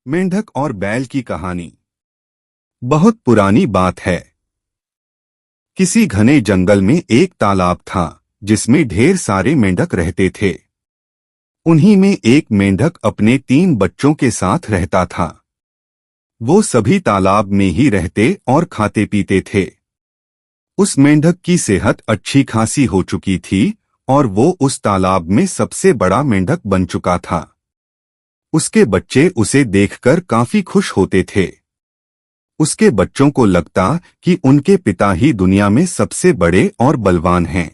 मेंढक और बैल की कहानी बहुत पुरानी बात है। किसी घने जंगल में एक तालाब था जिसमें ढेर सारे मेंढक रहते थे। उन्हीं में एक मेंढक अपने 3 बच्चों के साथ रहता था। वो सभी तालाब में ही रहते और खाते पीते थे। उस मेंढक की सेहत अच्छी खासी हो चुकी थी और वो उस तालाब में सबसे बड़ा मेंढक बन चुका था। उसके बच्चे उसे देखकर काफी खुश होते थे। उसके बच्चों को लगता कि उनके पिता ही दुनिया में सबसे बड़े और बलवान हैं।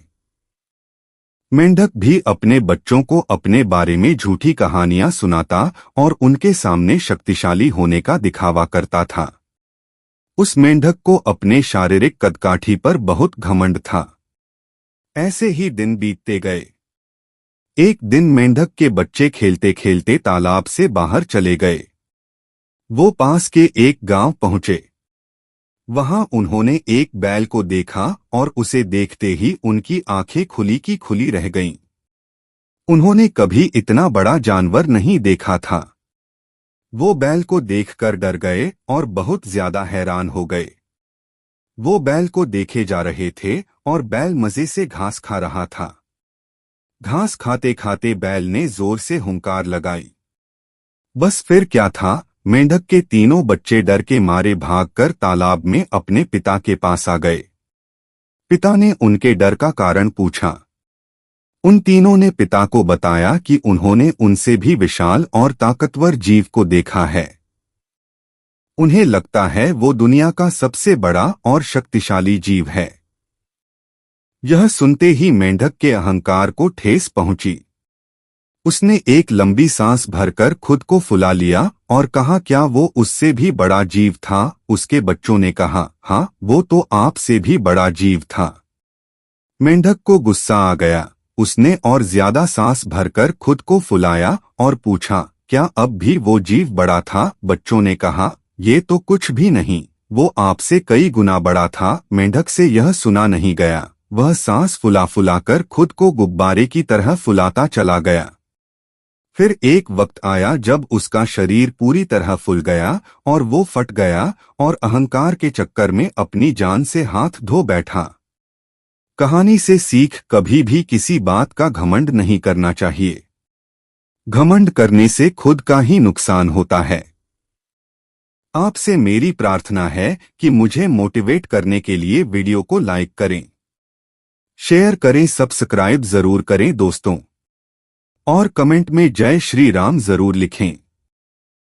मेंढक भी अपने बच्चों को अपने बारे में झूठी कहानियां सुनाता और उनके सामने शक्तिशाली होने का दिखावा करता था। उस मेंढक को अपने शारीरिक कदकाठी पर बहुत घमंड था। ऐसे ही दिन बीतते गए। एक दिन मेंढक के बच्चे खेलते खेलते तालाब से बाहर चले गए। वो पास के एक गांव पहुंचे। वहां उन्होंने एक बैल को देखा और उसे देखते ही उनकी आंखें खुली की खुली रह गईं। उन्होंने कभी इतना बड़ा जानवर नहीं देखा था। वो बैल को देखकर डर गए और बहुत ज्यादा हैरान हो गए। वो बैल को देखे जा रहे थे और बैल मजे से घास खा रहा था। घास खाते खाते बैल ने जोर से हुंकार लगाई। बस फिर क्या था, मेंढक के तीनों बच्चे डर के मारे भागकर तालाब में अपने पिता के पास आ गए। पिता ने उनके डर का कारण पूछा। उन तीनों ने पिता को बताया कि उन्होंने उनसे भी विशाल और ताकतवर जीव को देखा है। उन्हें लगता है वो दुनिया का सबसे बड़ा और शक्तिशाली जीव है। यह सुनते ही मेंढक के अहंकार को ठेस पहुंची। उसने एक लंबी सांस भरकर खुद को फुला लिया और कहा, क्या वो उससे भी बड़ा जीव था? उसके बच्चों ने कहा, हाँ, वो तो आपसे भी बड़ा जीव था। मेंढक को गुस्सा आ गया। उसने और ज्यादा सांस भरकर खुद को फुलाया और पूछा, क्या अब भी वो जीव बड़ा था? बच्चों ने कहा, ये तो कुछ भी नहीं, वो आपसे कई गुना बड़ा था। मेंढक से यह सुना नहीं गया। वह सांस फुला फुलाकर खुद को गुब्बारे की तरह फुलाता चला गया। फिर एक वक्त आया जब उसका शरीर पूरी तरह फूल गया और वो फट गया और अहंकार के चक्कर में अपनी जान से हाथ धो बैठा। कहानी से सीख, कभी भी किसी बात का घमंड नहीं करना चाहिए। घमंड करने से खुद का ही नुकसान होता है। आपसे मेरी प्रार्थना है कि मुझे मोटिवेट करने के लिए वीडियो को लाइक करें, शेयर करें, सब्सक्राइब जरूर करें दोस्तों, और कमेंट में जय श्री राम जरूर लिखें।